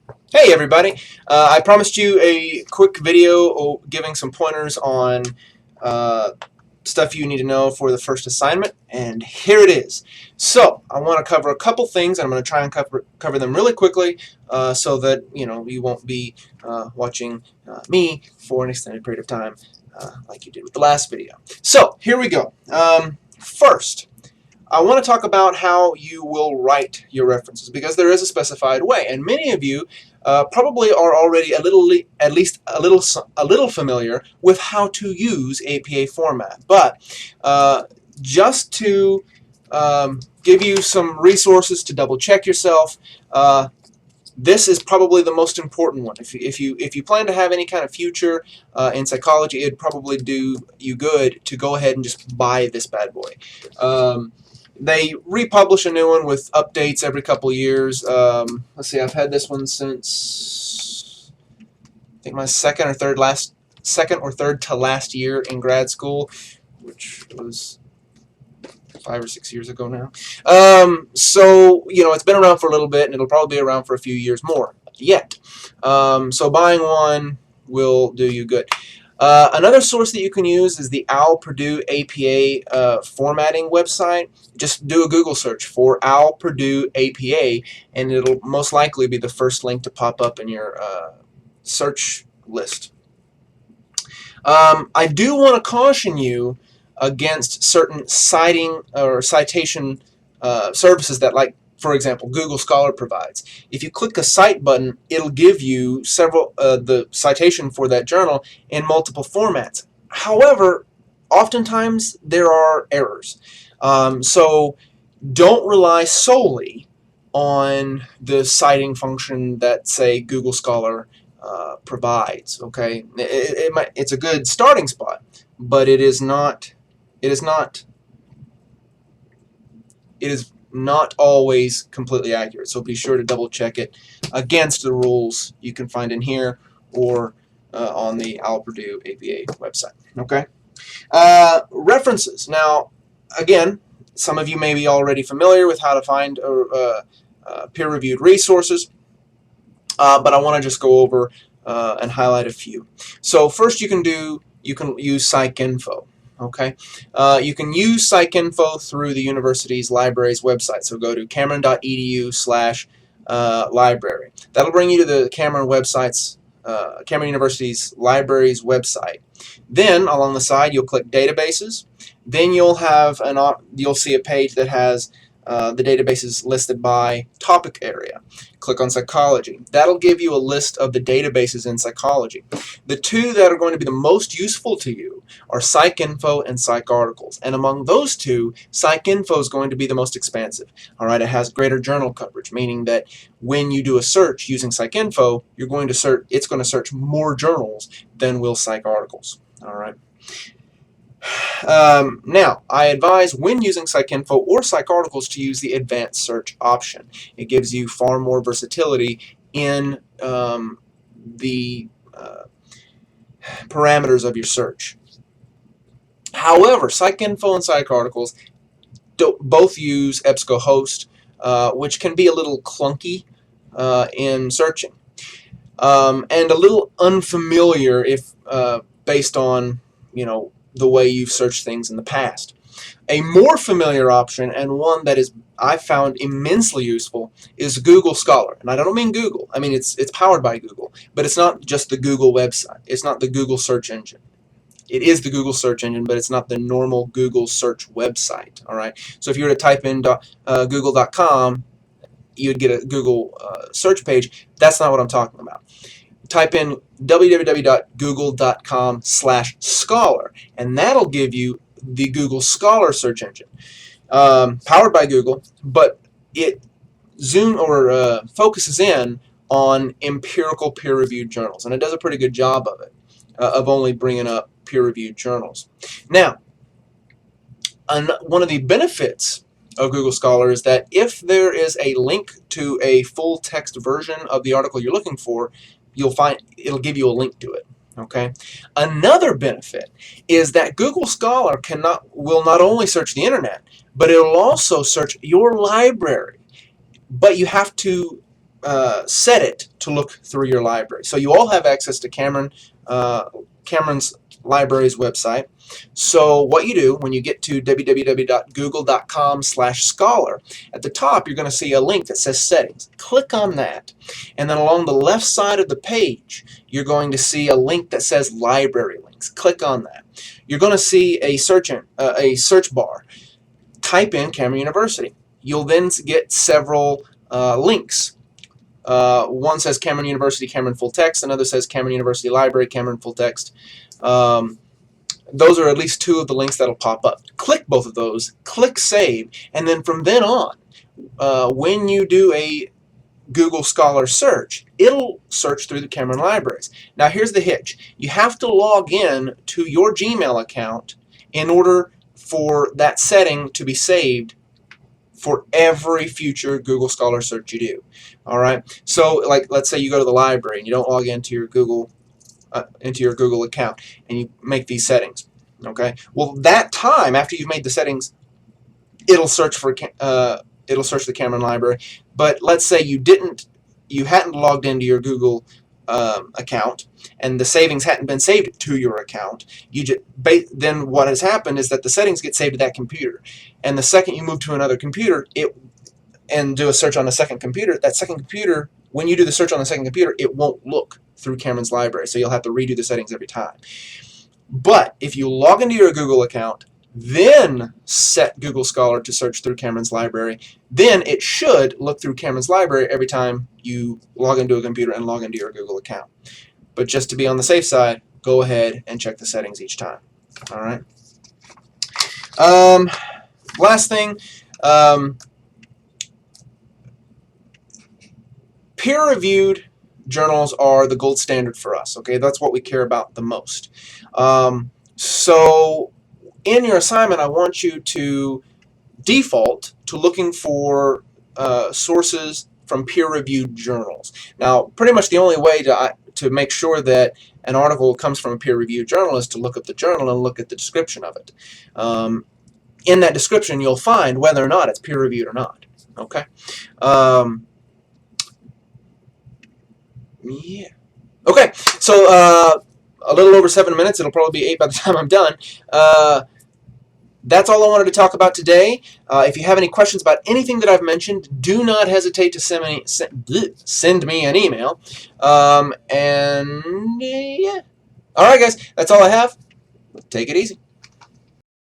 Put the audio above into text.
Hey everybody, I promised you a quick video giving some pointers on uh, stuff you need to know for the first assignment, and here it is. So I want to cover a couple things, and I'm going to try and cover them really quickly so that you won't be watching me for an extended period of time like you did with the last video. So here we go. First, I want to talk about how you will write your references because there is a specified way, and many of you probably are already at least a little familiar with how to use APA format. But just to give you some resources to double check yourself, this is probably the most important one. If you plan to have any kind of future in psychology, it'd probably do you good to go ahead and just buy this bad boy. They republish a new one with updates every couple of years. Let's see, I've had this one since I think my second or third to last year in grad school, which was 5 or 6 years ago now. So it's been around for a little bit, and it'll probably be around for a few years more yet. So buying one will do you good. Another source that you can use is the OWL Purdue APA formatting website. Just do a Google search for OWL Purdue APA, and it'll most likely be the first link to pop up in your search list. I do want to caution you against certain citing or citation services that, like, for example, Google Scholar provides. If you click a cite button, it'll give you the citation for that journal in multiple formats. However, oftentimes there are errors. So don't rely solely on the citing function that, say, Google Scholar provides. Okay, it's a good starting spot, but it is not always completely accurate. So be sure to double check it against the rules you can find in here or on the OWL Purdue APA website. Okay, references. Now, again, some of you may be already familiar with how to find peer-reviewed resources. But I want to just go over and highlight a few. So first, you can use PsycInfo. Okay, you can use PsycInfo through the university's library's website. So go to cameron.edu/library. That'll bring you to the Cameron University's library's website. Then along the side, you'll click Databases. Then you'll see a page that has the databases listed by topic area. Click on Psychology. That'll give you a list of the databases in psychology. The two that are going to be the most useful to you are PsycInfo and PsycArticles. And among those two, PsycInfo is going to be the most expansive. All right, it has greater journal coverage, meaning that when you do a search using PsycInfo, it's going to search more journals than will PsycArticles. All right. Now, I advise when using PsycInfo or PsycArticles to use the advanced search option. It gives you far more versatility in the parameters of your search. However, PsycInfo and PsycArticles both use EBSCOhost, which can be a little clunky in searching, and a little unfamiliar if based on the way you've searched things in the past. A more familiar option, and one that I found immensely useful, is Google Scholar. And I don't mean Google. I mean it's powered by Google, but it's not just the Google website. It's not the Google search engine. It is the Google search engine, but it's not the normal Google search website. All right. So if you were to type in google.com, you'd get a Google search page. That's not what I'm talking about. Type in www.google.com/scholar, and that'll give you the Google Scholar search engine, powered by Google, but it focuses in on empirical peer-reviewed journals, and it does a pretty good job of it, of only bringing up peer-reviewed journals. Now, one of the benefits of Google Scholar is that if there is a link to a full text version of the article you're looking for, it'll give you a link to it. Okay. Another benefit is that Google Scholar will not only search the internet, but it'll also search your library. But you have to set it to look through your library. So you all have access to Cameron's library's website. So what you do when you get to www.google.com/scholar, at the top you're going to see a link that says settings. Click on that, and then along the left side of the page you're going to see a link that says library links. Click on that. You're going to see a search bar. Type in Cameron University. You'll then get several links. One says Cameron University, Cameron Full Text. Another says Cameron University Library, Cameron Full Text. Those are at least two of the links that'll pop up. Click both of those, click Save, and then from then on, when you do a Google Scholar search, it'll search through the Cameron libraries. Now here's the hitch. You have to log in to your Gmail account in order for that setting to be saved for every future Google Scholar search you do. Alright, so like let's say you go to the library and you don't log into your Google account and you make these settings. Okay, well that time after you've made the settings, it'll search the Cameron library. But let's say you hadn't logged into your Google account and the savings hadn't been saved to your account. Then what has happened is that the settings get saved to that computer, and the second you move to another computer and do a search on the second computer, when you do the search on the second computer, it won't look through Cameron's library, so you'll have to redo the settings every time. But if you log into your Google account, then set Google Scholar to search through Cameron's library, then it should look through Cameron's library every time you log into a computer and log into your Google account. But just to be on the safe side, go ahead and check the settings each time. Alright. Last thing, peer-reviewed journals are the gold standard for us. Okay, that's what we care about the most. So in your assignment, I want you to default to looking for sources from peer-reviewed journals. Now, pretty much the only way to make sure that an article comes from a peer-reviewed journal is to look up the journal and look at the description of it. In that description, you'll find whether or not it's peer-reviewed or not. Okay. Yeah. Okay. So a little over 7 minutes. It'll probably be 8 by the time I'm done. That's all I wanted to talk about today. If you have any questions about anything that I've mentioned, do not hesitate to send me an email. And yeah. All right, guys. That's all I have. Take it easy.